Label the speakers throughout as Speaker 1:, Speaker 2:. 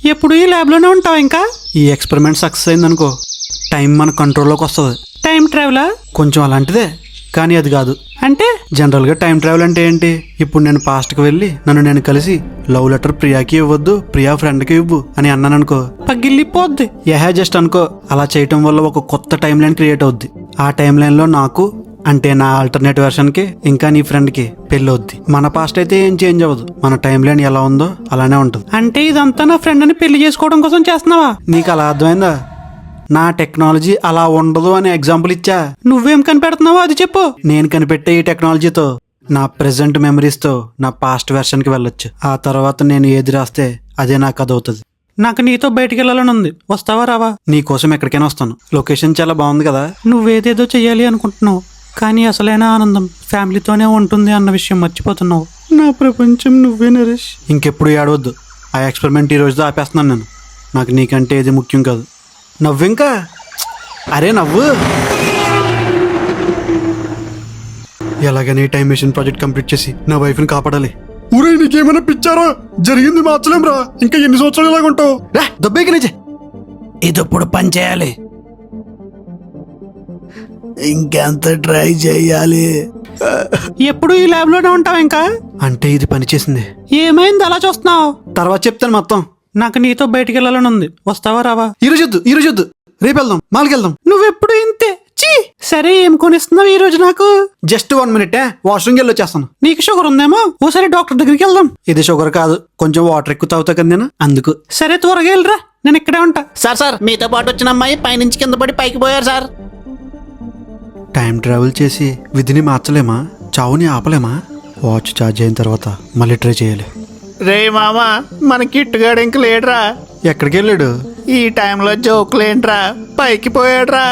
Speaker 1: ఎప్పుడు ఈ ల్యాబ్లోనే ఉంటావు ఇంకా? ఈ ఎక్స్పెరిమెంట్ సక్సెస్ అయిందనుకో, టైం మన కంట్రోల్లోకి వస్తుంది. టైం ట్రావెలా? కొంచెం అలాంటిదే, కానీ అది కాదు. అంటే జనరల్గా టైం ట్రావెల్ అంటే ఏంటి? ఇప్పుడు నేను పాస్ట్కి వెళ్ళి నన్ను నేను కలిసి లవ్ లెటర్ ప్రియాకి ఇవ్వద్దు, ప్రియా ఫ్రెండ్కి ఇవ్వు అని అన్నాను అనుకో, పగిలిపోద్ది. జస్ట్ అనుకో, అలా చేయటం వల్ల ఒక కొత్త టైం లైన్ క్రియేట్ అవుద్ది. ఆ టైం లైన్లో నాకు, అంటే నా ఆల్టర్నేట్ వెర్షన్కి, ఇంకా నీ ఫ్రెండ్కి పెళ్ళి అవుద్ది. మన పాస్ట్ అయితే ఏం చేంజ్ అవ్వదు, మన టైం లైన్ ఎలా ఉందో అలానే ఉంటుంది. అంటే ఇదంతా నా ఫ్రెండ్ అని పెళ్లి చేసుకోవడం కోసం చేస్తున్నావా? నీకు అలా అర్థమైందా? నా టెక్నాలజీ అలా ఉండదు అని ఎగ్జాంపుల్ ఇచ్చా. నువ్వేం కనిపెడుతున్నావో అది చెప్పు. నేను కనిపెట్టే ఈ టెక్నాలజీతో నా ప్రెసెంట్ మెమరీస్తో నా పాస్ట్ వెర్షన్కి వెళ్ళొచ్చు. ఆ తర్వాత నేను ఏది రాస్తే అదే నా కథ అవుతుంది. నాకు నీతో బయటికి వెళ్ళాలని ఉంది, వస్తావా రావా? నీకోసం ఎక్కడికైనా వస్తాను. లొకేషన్ చాలా బాగుంది కదా. నువ్వేదేదో చెయ్యాలి అనుకుంటున్నావు, కానీ అసలైన ఆనందం ఫ్యామిలీతోనే ఉంటుంది అన్న విషయం మర్చిపోతున్నావు. నా ప్రపంచం నువ్వే నరేష్. ఇంకెప్పుడు ఏడవద్దు. ఆ ఎక్స్పెరిమెంట్ ఈ రోజుతో ఆపేస్తున్నాను నేను. నాకు నీకంటే ఇది ముఖ్యం కాదు. నవ్వింకా, అరే నవ్వు. ఎలాగని టైం మెషిన్ ప్రాజెక్ట్ కంప్లీట్ చేసి నా వైఫ్ని కాపాడాలి. ఊరే నీకేమైనా పిచ్చారా? జరిగింది మార్చలేం రా. ఇంకా ఎన్ని సంవత్సరాలు ఇలాగుంటావు? దబ్బేకి నిజే ఇదప్పుడు పని చేయాలి. ఇంకెంత ట్రై చేయాలి? ఎప్పుడు ఈ ల్యాబ్ లోనే ఉంటావు ఇంకా? అంటే ఇది పని చేసింది. ఏమైంది అలా చూస్తున్నావు? తర్వాత చెప్తాను మొత్తం. నాకు నీతో బయటికి వెళ్ళాలని ఉంది, వస్తావా రావా? ఈరోజు రేపు వెళ్దాం, మాల్కి వెళ్దాం. నువ్వెప్పుడు ఇంతే. సరే, ఏం కొనిస్తున్నావు ఈ రోజు నాకు? జస్ట్ 1 minute, వాష్రూమ్కి వెళ్ళి వచ్చేస్తాను. నీకు షుగర్ ఉందేమో, ఓసారి డాక్టర్ దగ్గరికి వెళ్దాం. ఇది షుగర్ కాదు, కొంచెం వాటర్ ఎక్కువ తాగుతా కదా నేను, అందుకు. సరే త్వరగా వెళ్ళరా, నేను ఇక్కడే ఉంటా.
Speaker 2: సార్ మీతో పాటు వచ్చిన అమ్మాయి పైనుంచి కింద పడి పైకి పోయారు సార్.
Speaker 1: టైం ట్రావెల్ చేసి విధిని మార్చలేమా? చావుని ఆపలేమా? వాచ్ ఛార్జ్ అయిన తర్వాత మళ్ళీ ట్రై చేయాలి.
Speaker 2: రే మామా, మన కిట్టుగాడు ఇంక లేడురా.
Speaker 1: ఎక్కడికి వెళ్ళాడు?
Speaker 2: ఈ టైంలో జోకులేంట్రా, పైకి పోయాడురా.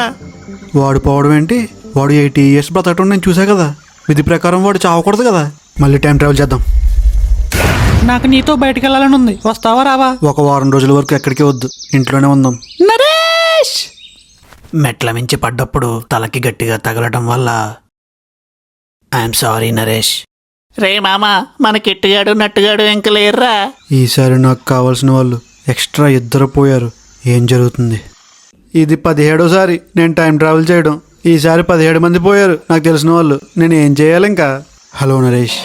Speaker 1: వాడు పోవడం ఏంటి? వాడు 80 years బ్రతకటం నేను చూసా కదా. విధి ప్రకారం వాడు చావకూడదు కదా. మళ్ళీ టైం ట్రావెల్ చేద్దాం. నాకు నీతో బయటకు వెళ్ళాలని ఉంది, వస్తావా రావా? ఒక 1 వారం రోజుల వరకు ఎక్కడికి వద్దు, ఇంట్లోనే ఉందాం. నరేష్! మెట్ల మించి పడ్డప్పుడు తలకి గట్టిగా తగలటం వల్ల ఐఎమ్ సారీ నరేష్.
Speaker 2: రే మామా, మన కిట్టుగాడు నట్టుగాడు ఇంక లేరురా.
Speaker 1: ఈసారి నాకు కావాల్సిన వాళ్ళు ఎక్స్ట్రా 2 పోయారు. ఏం జరుగుతుంది? ఇది 17వ నేను టైం ట్రావెల్ చేయడం. ఈసారి 17 మంది పోయారు నాకు తెలిసిన వాళ్ళు. నేను ఏం చేయాలి ఇంకా? హలో నరేష్,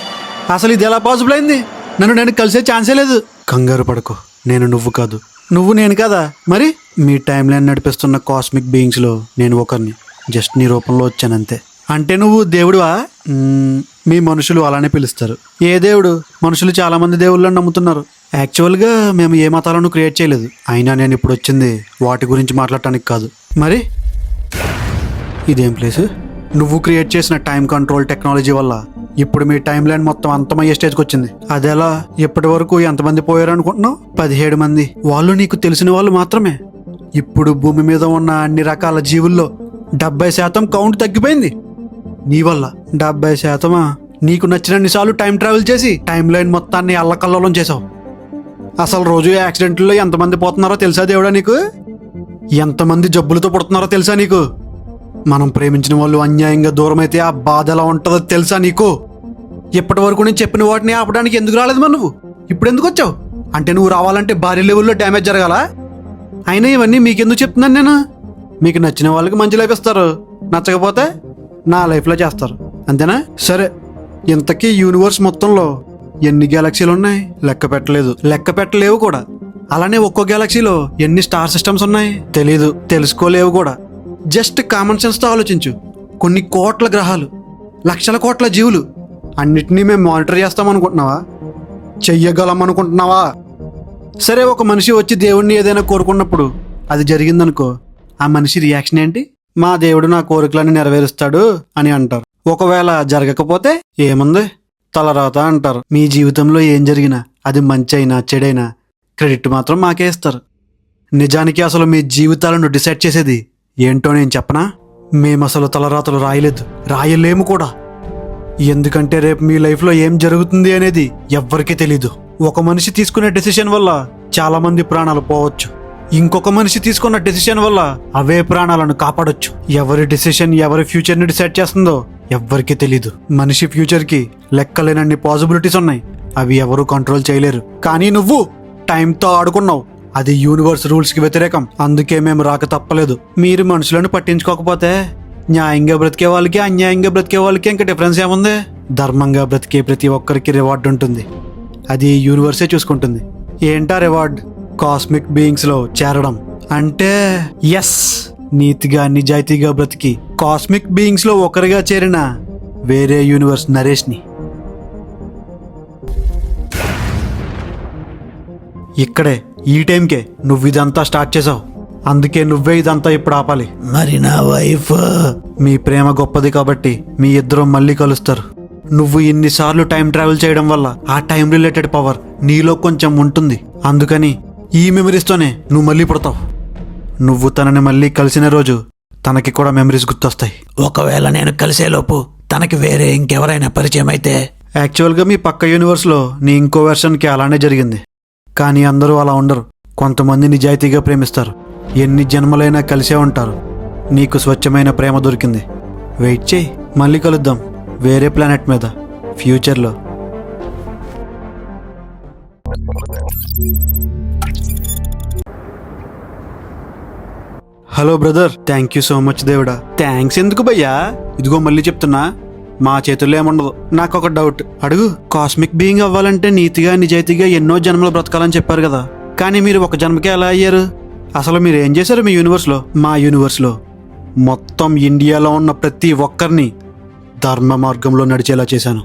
Speaker 1: అసలు ఇది ఎలా పాసిబుల్ అయింది? నన్ను నేను కలిసే ఛాన్సే లేదు. కంగారు పడకు, నేను నువ్వు కాదు, నువ్వు నేను కదా. మరి మీ టైం లైన్ నడిపిస్తున్న కాస్మిక్ బీయింగ్స్లో నేను ఒకరిని. జస్ట్ నీ రూపంలో వచ్చానంతే. అంటే నువ్వు దేవుడువా? మీ మనుషులు అలానే పిలుస్తారు. ఏ దేవుడు? మనుషులు చాలా మంది దేవుళ్ళని నమ్ముతున్నారు. యాక్చువల్గా మేము ఏ మతాలను క్రియేట్ చేయలేదు. అయినా నేను ఇప్పుడు వచ్చింది వాటి గురించి మాట్లాడటానికి కాదు. మరి ఇదేం ప్లేసు? నువ్వు క్రియేట్ చేసిన టైం కంట్రోల్ టెక్నాలజీ వల్ల ఇప్పుడు మీ టైం లైన్ మొత్తం అంతమయ్యే స్టేజ్కి వచ్చింది. అదెలా? ఇప్పటి వరకు ఎంతమంది పోయారు అనుకుంటున్నావు? 17 మంది. వాళ్ళు నీకు తెలిసిన వాళ్ళు మాత్రమే. ఇప్పుడు భూమి మీద ఉన్న అన్ని రకాల జీవుల్లో 70% కౌంట్ తగ్గిపోయింది నీ వల్ల. 70%? నీకు నచ్చినన్నిసార్లు టైం ట్రావెల్ చేసి టైం లైన్ మొత్తాన్ని అల్లకల్లోలం చేసావు. అసలు రోజు యాక్సిడెంట్లో ఎంతమంది పోతున్నారో తెలుసా దేవుడా నీకు? ఎంతమంది జబ్బులతో పుడుతున్నారో తెలుసా నీకు? మనం ప్రేమించిన వాళ్ళు అన్యాయంగా దూరం అయితే ఆ బాధ ఎలా ఉంటుందో తెలుసా నీకు? ఇప్పటి వరకు నేను చెప్పిన వాటిని ఆపడానికి ఎందుకు రాలేదు మరి నువ్వు? ఇప్పుడు ఎందుకు వచ్చావు? అంటే నువ్వు రావాలంటే భారీ లెవెల్లో డ్యామేజ్ జరగాల? అయినా ఇవన్నీ మీకెందుకు చెప్తున్నాను నేను? మీకు నచ్చిన వాళ్ళకి మంచి లైఫ్ ఇస్తారు, నచ్చకపోతే నా లైఫ్లో చేస్తారు, అంతేనా? సరే, ఇంతకీ యూనివర్స్ మొత్తంలో ఎన్ని గ్యాలక్సీలు ఉన్నాయి? లెక్క పెట్టలేదు, లెక్క పెట్టలేవు కూడా. అలానే ఒక్కో గ్యాలక్సీలో ఎన్ని స్టార్ సిస్టమ్స్ ఉన్నాయి? తెలీదు, తెలుసుకోలేవు కూడా. జస్ట్ కామన్ సెన్స్తో ఆలోచించు. కొన్ని కోట్ల గ్రహాలు, లక్షల కోట్ల జీవులు, అన్నిటినీ మేము మానిటర్ చేస్తామనుకుంటున్నావా? చెయ్యగలం అనుకుంటున్నావా? సరే, ఒక మనిషి వచ్చి దేవుడిని ఏదైనా కోరుకున్నప్పుడు అది జరిగిందనుకో, ఆ మనిషి రియాక్షన్ ఏంటి? మా దేవుడు నా కోరికలన్నీ నెరవేరుస్తాడు అని అంటారు. ఒకవేళ జరగకపోతే ఏముంది, తలరాత అంటారు. మీ జీవితంలో ఏం జరిగినా, అది మంచి అయినా చెడైనా, క్రెడిట్ మాత్రం మాకే ఇస్తారు. నిజానికి అసలు మీ జీవితాలను డిసైడ్ చేసేది ఏంటో నేను చెప్పనా? మేము అసలు తలరాతలు రాయలేము కూడా. ఎందుకంటే రేపు మీ లైఫ్లో ఏం జరుగుతుంది అనేది ఎవ్వరికీ తెలీదు. ఒక మనిషి తీసుకునే డెసిషన్ వల్ల చాలా మంది ప్రాణాలు పోవచ్చు. ఇంకొక మనిషి తీసుకున్న డెసిషన్ వల్ల అవే ప్రాణాలను కాపాడొచ్చు. ఎవరి డెసిషన్ ఎవరి ఫ్యూచర్ ని డిసైడ్ చేస్తుందో ఎవ్వరికీ తెలీదు. మనిషి ఫ్యూచర్ కి లెక్కలేనన్ని పాసిబిలిటీస్ ఉన్నాయి, అవి ఎవరు కంట్రోల్ చేయలేరు. కానీ నువ్వు టైంతో ఆడుకున్నావు, అది యూనివర్స్ రూల్స్ కి వ్యతిరేకం. అందుకే మేము రాక తప్పలేదు. మీరు మనుషులను పట్టించుకోకపోతే న్యాయంగా బ్రతికే వాళ్ళకి అన్యాయంగా బ్రతికే వాళ్ళకి ఇంకా డిఫరెన్స్ ఏముంది? ధర్మంగా బ్రతికే ప్రతి ఒక్కరికి రివార్డ్ ఉంటుంది. అది యూనివర్సే చూసుకుంటుంది. ఏంటా రివార్డ్? కాస్మిక్ బీయింగ్స్ లో చేరడం. అంటే ఎస్, నీతిగా నిజాయితీగా బ్రతికి కాస్మిక్ బీయింగ్స్ లో ఒకరిగా చేరిన వేరే యూనివర్స్ నరేష్ని. ఇక్కడే ఈ టైంకే నువ్వు ఇదంతా స్టార్ట్ చేసావు. అందుకే నువ్వే ఇదంతా ఇప్పుడు ఆపాలి.
Speaker 2: మరి నా వైఫ్?
Speaker 1: మీ ప్రేమ గొప్పది కాబట్టి మీ ఇద్దరు మళ్ళీ కలుస్తారు. నువ్వు ఇన్నిసార్లు టైం ట్రావెల్ చేయడం వల్ల ఆ టైం రిలేటెడ్ పవర్ నీలో కొంచెం ఉంటుంది. అందుకని ఈ మెమరీస్తోనే నువ్వు మళ్ళీ పుడతావు. నువ్వు తనని మళ్ళీ కలిసిన రోజు తనకి కూడా మెమరీస్ గుర్తొస్తాయి.
Speaker 2: ఒకవేళ నేను కలిసేలోపు తనకి వేరే ఇంకెవరైనా పరిచయం అయితే?
Speaker 1: యాక్చువల్గా మీ పక్క యూనివర్స్లో నీ ఇంకో వెర్షన్కి అలానే జరిగింది. కానీ అందరూ అలా ఉండరు. కొంతమంది నిజాయితీగా ప్రేమిస్తారు. ఎన్ని జన్మలైనా కలిసే ఉంటారు. నీకు స్వచ్ఛమైన ప్రేమ దొరికింది. వెయిట్ చేయి, మళ్ళీ కలుద్దాం వేరే ప్లానెట్ మీద ఫ్యూచర్లో. Hello brother, thank you so much దేవుడా. థ్యాంక్స్ ఎందుకు భయ్యా? ఇదిగో మళ్ళీ చెప్తున్నా, మా చేతుల్లో ఏముండదు. నాకు ఒక డౌట్, అడుగు. కాస్మిక్ బీయింగ్ అవ్వాలంటే నీతిగా నిజాయితీగా ఎన్నో జన్మలు బ్రతకాలని చెప్పారు కదా, కానీ మీరు ఒక జన్మకే ఎలా అయ్యారు? అసలు మీరు ఏం చేశారు మీ యూనివర్స్లో? మా యూనివర్స్లో మొత్తం ఇండియాలో ఉన్న ప్రతి ఒక్కరిని ధర్మ మార్గంలో నడిచేలా చేశాను.